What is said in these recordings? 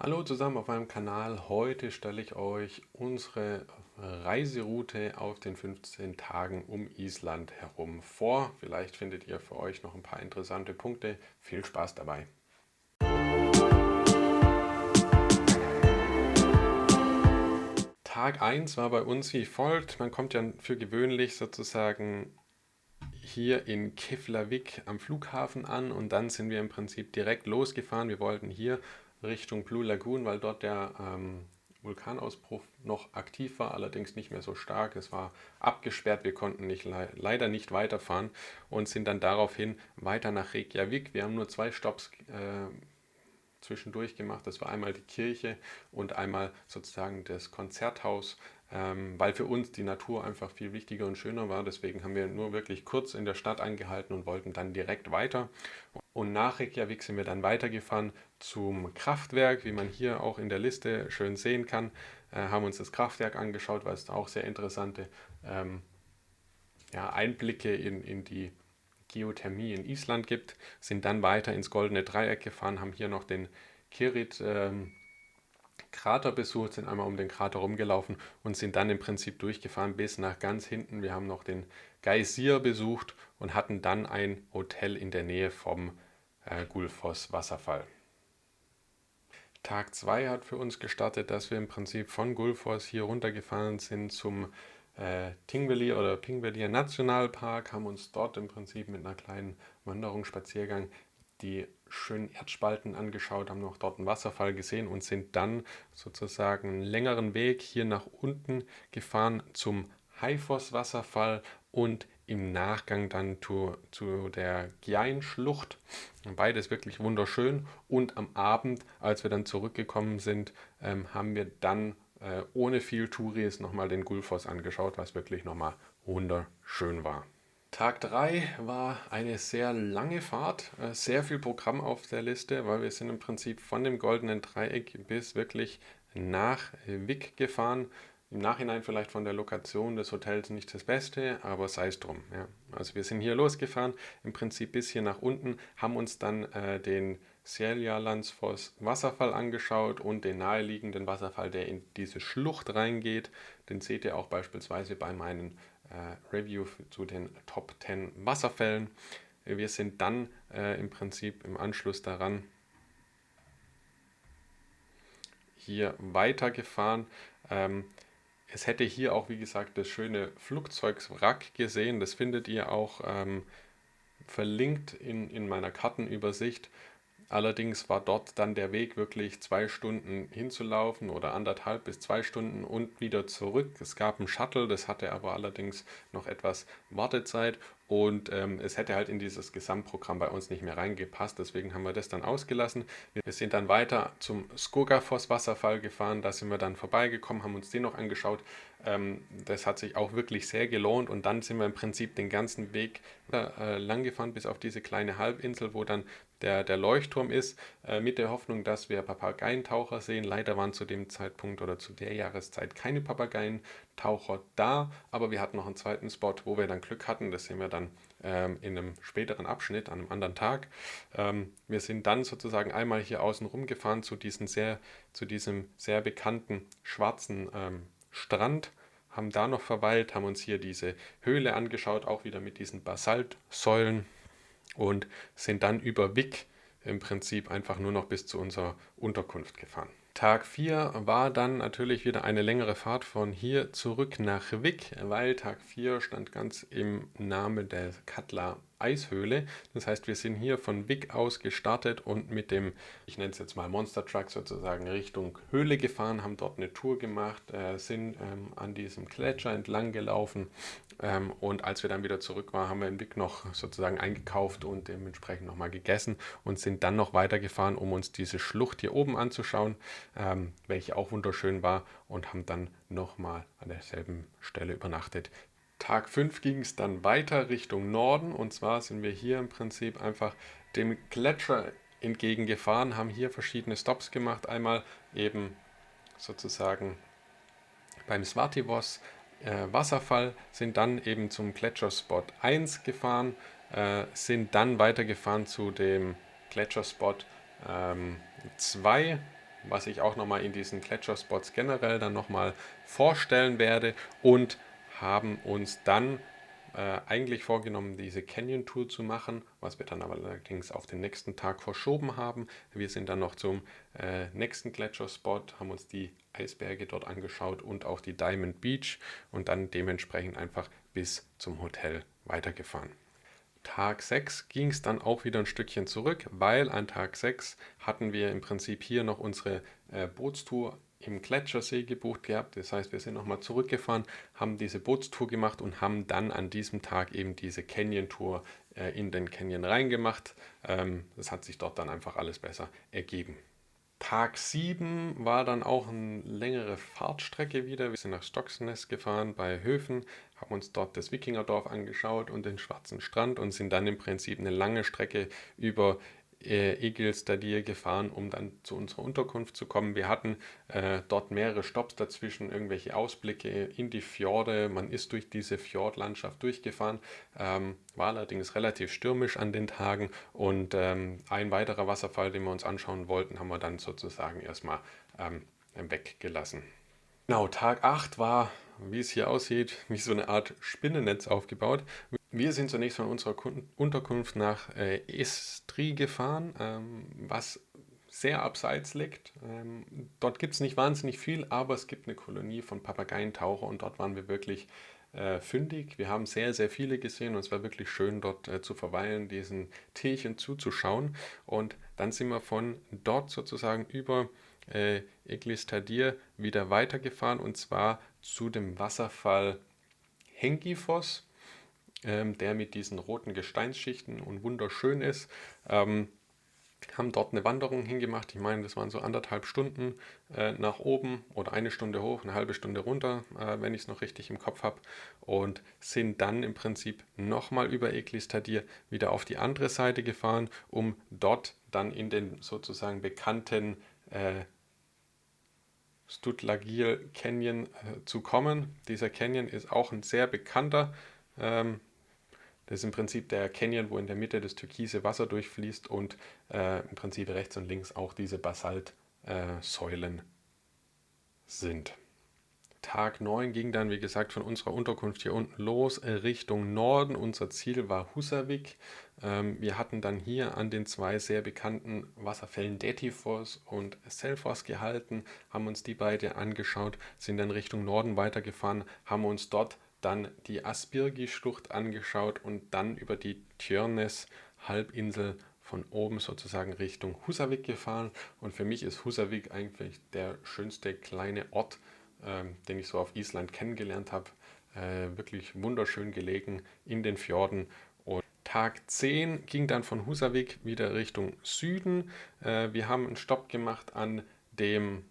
Hallo zusammen auf meinem Kanal. Heute stelle ich euch unsere Reiseroute auf den 15 Tagen um Island herum vor. Vielleicht findet ihr für euch noch ein paar interessante Punkte. Viel Spaß dabei. Tag 1 war bei uns wie folgt. Man kommt ja für gewöhnlich sozusagen hier in Keflavik am Flughafen an und dann sind wir im Prinzip direkt losgefahren. Wir wollten hier Richtung Blue Lagoon, weil dort der Vulkanausbruch noch aktiv war, allerdings nicht mehr so stark. Es war abgesperrt, wir konnten leider nicht weiterfahren und sind dann daraufhin weiter nach Reykjavik. Wir haben nur zwei Stopps zwischendurch gemacht. Das war einmal die Kirche und einmal sozusagen das Konzerthaus, weil für uns die Natur einfach viel wichtiger und schöner war. Deswegen haben wir nur wirklich kurz in der Stadt angehalten und wollten dann direkt weiter. Und nach Reykjavik sind wir dann weitergefahren zum Kraftwerk, wie man hier auch in der Liste schön sehen kann. Haben uns das Kraftwerk angeschaut, weil es auch sehr interessante Einblicke in die Geothermie in Island gibt, sind dann weiter ins Goldene Dreieck gefahren, haben hier noch den Kirit Krater besucht, sind einmal um den Krater rumgelaufen und sind dann im Prinzip durchgefahren bis nach ganz hinten. Wir haben noch den Geysir besucht und hatten dann ein Hotel in der Nähe vom Gullfoss Wasserfall. Tag 2 hat für uns gestartet, dass wir im Prinzip von Gullfoss hier runtergefahren sind zum Thingvellir oder Thingvellir Nationalpark, haben uns dort im Prinzip mit einer kleinen Wanderung, Spaziergang die schönen Erdspalten angeschaut, haben noch dort einen Wasserfall gesehen und sind dann sozusagen einen längeren Weg hier nach unten gefahren zum Haifoss Wasserfall und im Nachgang dann zu der Gjein-Schlucht. Beides wirklich wunderschön. Und am Abend, als wir dann zurückgekommen sind, haben wir dann ohne viel Touris nochmal den Gullfoss angeschaut, was wirklich nochmal wunderschön war. Tag 3 war eine sehr lange Fahrt, sehr viel Programm auf der Liste, weil wir sind im Prinzip von dem Goldenen Dreieck bis wirklich nach Vik gefahren. Im Nachhinein vielleicht von der Lokation des Hotels nicht das Beste, aber sei es drum. Ja. Also wir sind hier losgefahren, im Prinzip bis hier nach unten, haben uns dann den Seljalandsfoss Wasserfall angeschaut und den naheliegenden Wasserfall, der in diese Schlucht reingeht. Den seht ihr auch beispielsweise bei meinen Review zu den Top 10 Wasserfällen. Wir sind dann im Prinzip im Anschluss daran hier weitergefahren. Es hätte hier auch, wie gesagt, das schöne Flugzeugwrack gesehen. Das findet ihr auch verlinkt in meiner Kartenübersicht. Allerdings war dort dann der Weg wirklich 2 Stunden hinzulaufen oder 1,5 bis 2 Stunden und wieder zurück. Es gab einen Shuttle, das hatte aber allerdings noch etwas Wartezeit und es hätte halt in dieses Gesamtprogramm bei uns nicht mehr reingepasst. Deswegen haben wir das dann ausgelassen. Wir sind dann weiter zum Skogafoss Wasserfall gefahren, da sind wir dann vorbeigekommen, haben uns den noch angeschaut. Das hat sich auch wirklich sehr gelohnt und dann sind wir im Prinzip den ganzen Weg lang gefahren bis auf diese kleine Halbinsel, wo dann der Leuchtturm ist, mit der Hoffnung, dass wir Papageientaucher sehen. Leider waren zu dem Zeitpunkt oder zu der Jahreszeit keine Papageientaucher da, aber wir hatten noch einen zweiten Spot, wo wir dann Glück hatten. Das sehen wir dann in einem späteren Abschnitt, an einem anderen Tag. Wir sind dann sozusagen einmal hier außen rum gefahren zu diesem sehr bekannten schwarzen Strand, haben da noch verweilt, haben uns hier diese Höhle angeschaut, auch wieder mit diesen Basaltsäulen und sind dann über Vik im Prinzip einfach nur noch bis zu unserer Unterkunft gefahren. Tag 4 war dann natürlich wieder eine längere Fahrt von hier zurück nach Vik, weil Tag 4 stand ganz im Namen der Katla Eishöhle. Das heißt, wir sind hier von Vik aus gestartet und mit dem, ich nenne es jetzt mal Monster Truck sozusagen, Richtung Höhle gefahren, haben dort eine Tour gemacht, sind an diesem Gletscher entlang gelaufen und als wir dann wieder zurück waren, haben wir in Vik noch sozusagen eingekauft und dementsprechend nochmal gegessen und sind dann noch weitergefahren, um uns diese Schlucht hier oben anzuschauen, welche auch wunderschön war und haben dann nochmal an derselben Stelle übernachtet. Tag 5 ging es dann weiter Richtung Norden und zwar sind wir hier im Prinzip einfach dem Gletscher entgegengefahren, haben hier verschiedene Stops gemacht. Einmal eben sozusagen beim Svartivos Wasserfall, sind dann eben zum Gletscherspot 1 gefahren, sind dann weitergefahren zu dem Gletscherspot 2, was ich auch nochmal in diesen Gletscherspots generell dann nochmal vorstellen werde, und haben uns dann eigentlich vorgenommen, diese Canyon-Tour zu machen, was wir dann aber allerdings auf den nächsten Tag verschoben haben. Wir sind dann noch zum nächsten Gletscherspot, haben uns die Eisberge dort angeschaut und auch die Diamond Beach und dann dementsprechend einfach bis zum Hotel weitergefahren. Tag 6 ging es dann auch wieder ein Stückchen zurück, weil an Tag 6 hatten wir im Prinzip hier noch unsere Bootstour im Gletschersee gebucht gehabt. Das heißt, wir sind nochmal zurückgefahren, haben diese Bootstour gemacht und haben dann an diesem Tag eben diese Canyon-Tour in den Canyon reingemacht. Das hat sich dort dann einfach alles besser ergeben. Tag 7 war dann auch eine längere Fahrtstrecke wieder. Wir sind nach Stocksnest gefahren bei Höfen, haben uns dort das Wikingerdorf angeschaut und den Schwarzen Strand und sind dann im Prinzip eine lange Strecke über Egilsstadir gefahren, um dann zu unserer Unterkunft zu kommen. Wir hatten dort mehrere Stopps dazwischen, irgendwelche Ausblicke in die Fjorde. Man ist durch diese Fjordlandschaft durchgefahren, war allerdings relativ stürmisch an den Tagen und ein weiterer Wasserfall, den wir uns anschauen wollten, haben wir dann sozusagen erstmal weggelassen. Genau, Tag 8 war, wie es hier aussieht, wie so eine Art Spinnennetz aufgebaut. Wir sind zunächst von unserer Unterkunft nach Estri gefahren, was sehr abseits liegt. Dort gibt es nicht wahnsinnig viel, aber es gibt eine Kolonie von Papageientaucher und dort waren wir wirklich fündig. Wir haben sehr, sehr viele gesehen und es war wirklich schön, dort zu verweilen, diesen Tierchen zuzuschauen. Und dann sind wir von dort sozusagen über Eglistardir wieder weitergefahren und zwar zu dem Wasserfall Hengifoss, der mit diesen roten Gesteinsschichten und wunderschön ist. Haben dort eine Wanderung hingemacht. Ich meine, das waren so 1,5 Stunden nach oben oder 1 Stunde hoch, eine halbe Stunde runter, wenn ich es noch richtig im Kopf habe. Und sind dann im Prinzip nochmal über Eglistardir wieder auf die andere Seite gefahren, um dort dann in den sozusagen bekannten Stutlagir Canyon zu kommen. Dieser Canyon ist auch ein sehr bekannter. Das ist im Prinzip der Canyon, wo in der Mitte das türkise Wasser durchfließt und im Prinzip rechts und links auch diese Basaltsäulen sind. Tag 9 ging dann, wie gesagt, von unserer Unterkunft hier unten los Richtung Norden. Unser Ziel war Husavik. Wir hatten dann hier an den zwei sehr bekannten Wasserfällen Dettifoss und Selfoss gehalten, haben uns die beiden angeschaut, sind dann Richtung Norden weitergefahren, haben uns dort dann die Aspirgi-Schlucht angeschaut und dann über die Tjörnes-Halbinsel von oben sozusagen Richtung Husavik gefahren. Und für mich ist Husavik eigentlich der schönste kleine Ort, den ich so auf Island kennengelernt habe. Wirklich wunderschön gelegen in den Fjorden. Und Tag 10 ging dann von Husavik wieder Richtung Süden. Wir haben einen Stopp gemacht an dem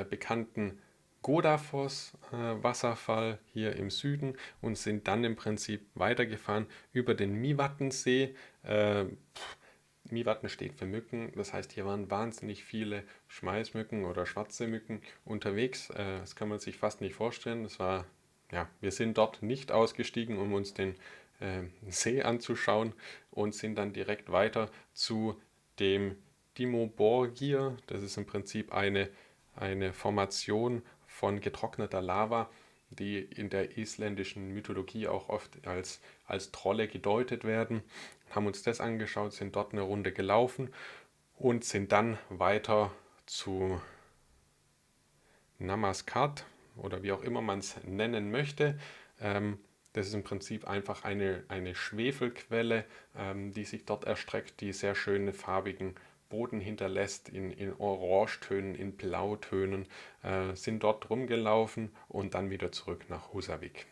bekannten Godafoss Wasserfall hier im Süden und sind dann im Prinzip weitergefahren über den Mývatnsee. Mývatn steht für Mücken, das heißt, hier waren wahnsinnig viele Schmeißmücken oder schwarze Mücken unterwegs. Das kann man sich fast nicht vorstellen. Wir sind dort nicht ausgestiegen, um uns den See anzuschauen und sind dann direkt weiter zu dem Dimmuborgir. Das ist im Prinzip eine Formation von getrockneter Lava, die in der isländischen Mythologie auch oft als Trolle gedeutet werden. Haben uns das angeschaut, sind dort eine Runde gelaufen und sind dann weiter zu Namaskart oder wie auch immer man es nennen möchte. Das ist im Prinzip einfach eine Schwefelquelle, die sich dort erstreckt, die sehr schöne farbigen Boden hinterlässt in Orangetönen, in Blautönen, sind dort rumgelaufen und dann wieder zurück nach Husavik.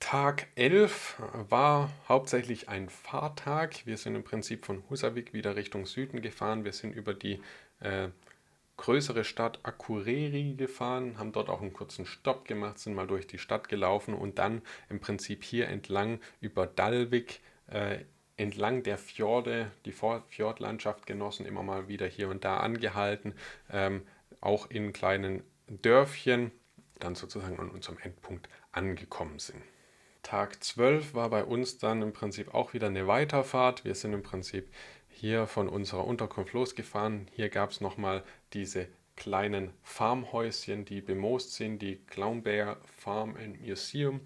Tag 11 war hauptsächlich ein Fahrtag. Wir sind im Prinzip von Husavik wieder Richtung Süden gefahren. Wir sind über die größere Stadt Akureyri gefahren, haben dort auch einen kurzen Stopp gemacht, sind mal durch die Stadt gelaufen und dann im Prinzip hier entlang über Dalvik, entlang der Fjorde, die Fjordlandschaft genossen, immer mal wieder hier und da angehalten, auch in kleinen Dörfchen, dann sozusagen an unserem Endpunkt angekommen sind. Tag 12 war bei uns dann im Prinzip auch wieder eine Weiterfahrt. Wir sind im Prinzip hier von unserer Unterkunft losgefahren. Hier gab es nochmal diese kleinen Farmhäuschen, die bemoost sind, die Clownbear Farm and Museum.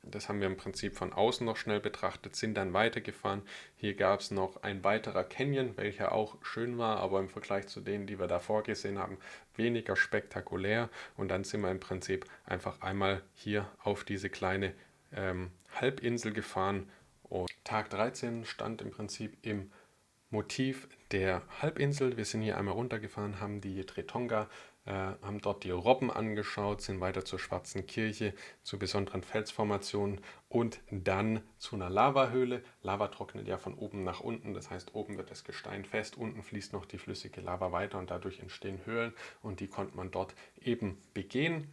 Das haben wir im Prinzip von außen noch schnell betrachtet, sind dann weitergefahren. Hier gab es noch ein weiterer Canyon, welcher auch schön war, aber im Vergleich zu denen, die wir davor gesehen haben, weniger spektakulär. Und dann sind wir im Prinzip einfach einmal hier auf diese kleine Halbinsel gefahren. Und Tag 13 stand im Prinzip im Motiv der Halbinsel. Wir sind hier einmal runtergefahren, haben die Tretonga, haben dort die Robben angeschaut, sind weiter zur Schwarzen Kirche, zu besonderen Felsformationen und dann zu einer Lavahöhle. Lava trocknet ja von oben nach unten, das heißt, oben wird das Gestein fest, unten fließt noch die flüssige Lava weiter und dadurch entstehen Höhlen und die konnte man dort eben begehen.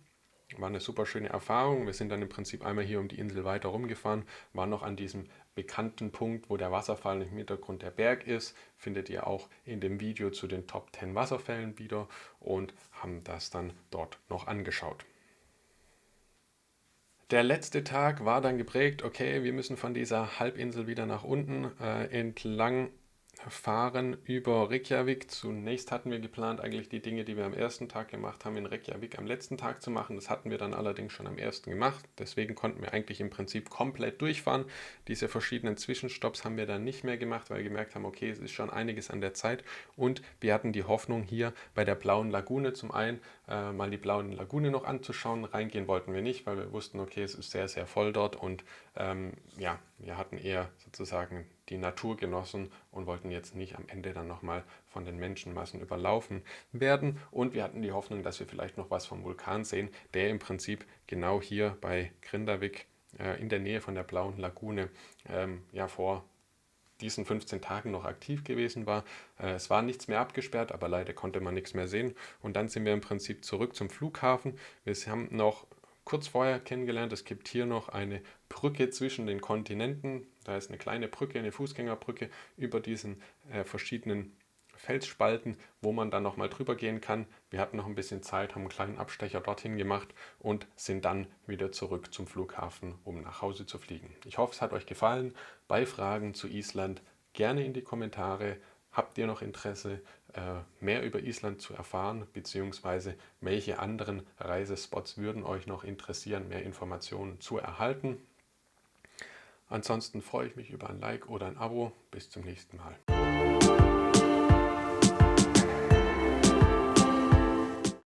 War eine super schöne Erfahrung. Wir sind dann im Prinzip einmal hier um die Insel weiter rumgefahren, waren noch an diesem bekannten Punkt, wo der Wasserfall im Hintergrund der Berg ist. Findet ihr auch in dem Video zu den Top 10 Wasserfällen wieder und haben das dann dort noch angeschaut. Der letzte Tag war dann geprägt, okay, wir müssen von dieser Halbinsel wieder nach unten entlang fahren über Reykjavik. Zunächst hatten wir geplant, eigentlich die Dinge, die wir am ersten Tag gemacht haben, in Reykjavik am letzten Tag zu machen. Das hatten wir dann allerdings schon am ersten gemacht. Deswegen konnten wir eigentlich im Prinzip komplett durchfahren. Diese verschiedenen Zwischenstopps haben wir dann nicht mehr gemacht, weil wir gemerkt haben, okay, es ist schon einiges an der Zeit. Und wir hatten die Hoffnung, hier bei der Blauen Lagune zum einen mal die Blauen Lagune noch anzuschauen. Reingehen wollten wir nicht, weil wir wussten, okay, es ist sehr, sehr voll dort und ja, wir hatten eher sozusagen die Natur genossen und wollten jetzt nicht am Ende dann nochmal von den Menschenmassen überlaufen werden. Und wir hatten die Hoffnung, dass wir vielleicht noch was vom Vulkan sehen, der im Prinzip genau hier bei Grindavik in der Nähe von der Blauen Lagune ja vor diesen 15 Tagen noch aktiv gewesen war. Es war nichts mehr abgesperrt, aber leider konnte man nichts mehr sehen. Und dann sind wir im Prinzip zurück zum Flughafen. Wir haben noch kurz vorher kennengelernt, es gibt hier noch eine Brücke zwischen den Kontinenten. Da ist eine kleine Brücke, eine Fußgängerbrücke über diesen verschiedenen Felsspalten, wo man dann nochmal drüber gehen kann. Wir hatten noch ein bisschen Zeit, haben einen kleinen Abstecher dorthin gemacht und sind dann wieder zurück zum Flughafen, um nach Hause zu fliegen. Ich hoffe, es hat euch gefallen. Bei Fragen zu Island gerne in die Kommentare. Habt ihr noch Interesse, mehr über Island zu erfahren, beziehungsweise welche anderen Reisespots würden euch noch interessieren, mehr Informationen zu erhalten? Ansonsten freue ich mich über ein Like oder ein Abo. Bis zum nächsten Mal.